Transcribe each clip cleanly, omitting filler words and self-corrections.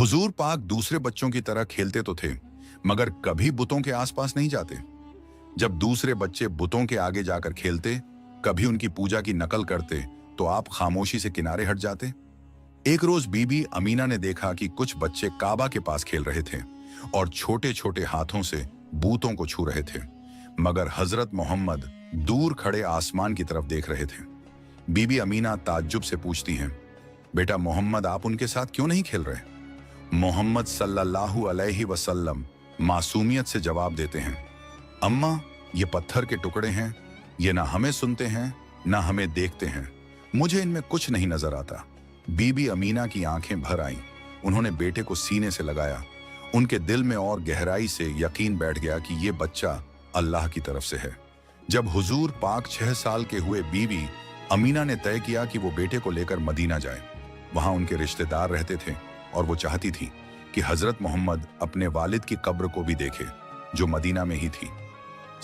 हुजूर पाक दूसरे बच्चों की तरह खेलते तो थे, मगर कभी बुतों के आसपास नहीं जाते। जब दूसरे बच्चे बुतों के आगे जाकर खेलते, कभी उनकी पूजा की नकल करते, तो आप खामोशी से किनारे हट जाते। एक रोज बीबी अमीना ने देखा कि कुछ बच्चे काबा के पास खेल रहे थे और छोटे छोटे हाथों से बूतों को छू रहे थे, मगर हजरत मोहम्मद दूर खड़े आसमान की तरफ देख रहे थे। बीबी अमीना ताज्जुब से पूछती हैं, बेटा मोहम्मद, आप उनके साथ क्यों नहीं खेल रहे? मोहम्मद सल्लल्लाहु अलैहि वसल्लम मासूमियत से जवाब देते हैं, अम्मा, ये पत्थर के टुकड़े हैं, ये ना हमें सुनते हैं ना हमें देखते हैं, मुझे इनमें कुछ नहीं नजर आता। बीबी अमीना की आंखें भर आईं। उन्होंने बेटे को सीने से लगाया। उनके दिल में और गहराई से यकीन बैठ गया कि ये बच्चा अल्लाह की तरफ से है। जब हुजूर पाक 6 साल के हुए, बीबी अमीना ने तय किया कि वो बेटे को लेकर मदीना जाए। वहां उनके रिश्तेदार रहते थे और वो चाहती थी कि हजरत मोहम्मद अपने वालिद की कब्र को भी देखे, जो मदीना में ही थी।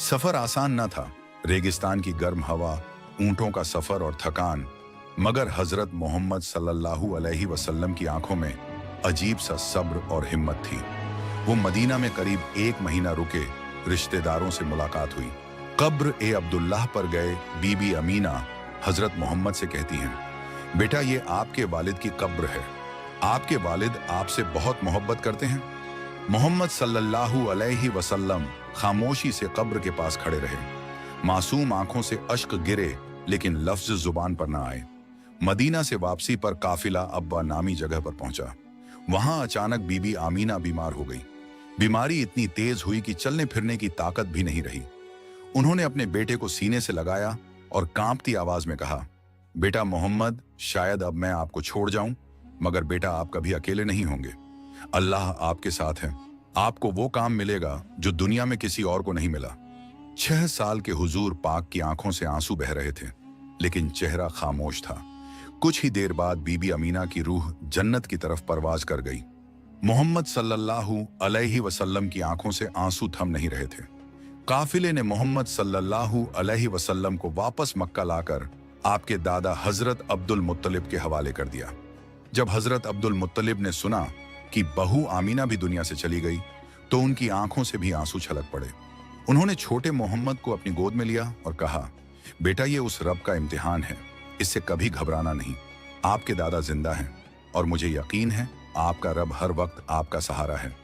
सफर आसान न था, रेगिस्तान की गर्म हवा, ऊंटों का सफर और थकान, मगर हजरत मोहम्मद सल्लल्लाहु अलैहि वसल्लम की आंखों में अजीब सा सब्र और हिम्मत थी। वो मदीना में करीब 1 महीना रुके। रिश्तेदारों से मुलाकात हुई। कब्र ए अब्दुल्लाह पर गए। बीबी अमीना हजरत मोहम्मद से कहती हैं, बेटा, ये आपके वालिद की कब्र है। आपके वालिद आपसे बहुत मोहब्बत करते हैं। मोहम्मद सल्लल्लाहु अलैहि वसल्लम खामोशी से कब्र के पास खड़े रहे। मासूम आंखों से अश्क गिरे, लेकिन लफ्ज जुबान पर ना आए। मदीना से वापसी पर काफिला अब्बा नामी जगह पर पहुंचा। वहां अचानक बीबी आमीना बीमार हो गई। बीमारी इतनी तेज हुई कि चलने फिरने की ताकत भी नहीं रही। उन्होंने अपने बेटे को सीने से लगाया और कांपती आवाज में कहा, बेटा मोहम्मद, शायद अब मैं आपको छोड़ जाऊं, मगर बेटा, आप कभी अकेले नहीं होंगे। अल्लाह आपके साथ है। आपको वो काम मिलेगा जो दुनिया में किसी और को नहीं मिला। 6 साल के हुजूर पाक की आंखों से आंसू बह रहे थे, लेकिन चेहरा खामोश था। कुछ ही देर बाद बीबी अमीना की रूह जन्नत की तरफ परवाज कर गई। मोहम्मद सल्लल्लाहु अलैहि वसल्लम की आंखों से आंसू थम नहीं रहे थे। काफिले ने मोहम्मद सल्लल्लाहु अलैहि वसल्लम को वापस मक्का लाकर आपके दादा हजरत अब्दुल मुत्तलिब के हवाले कर दिया। जब हजरत अब्दुल मुत्तलिब ने सुना कि बहू आमीना भी दुनिया से चली गई, तो उनकी आंखों से भी आंसू छलक पड़े। उन्होंने छोटे मोहम्मद को अपनी गोद में लिया और कहा, बेटा, ये उस रब का इम्तिहान है, इससे कभी घबराना नहीं। आपके दादा जिंदा हैं और मुझे यकीन है आपका रब हर वक्त आपका सहारा है।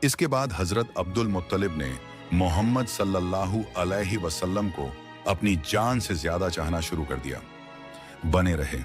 इसके बाद हजरत अब्दुल मुत्तलिब ने मोहम्मद सल्लल्लाहु अलैहि वसल्लम को अपनी जान से ज्यादा चाहना शुरू कर दिया। बने रहे।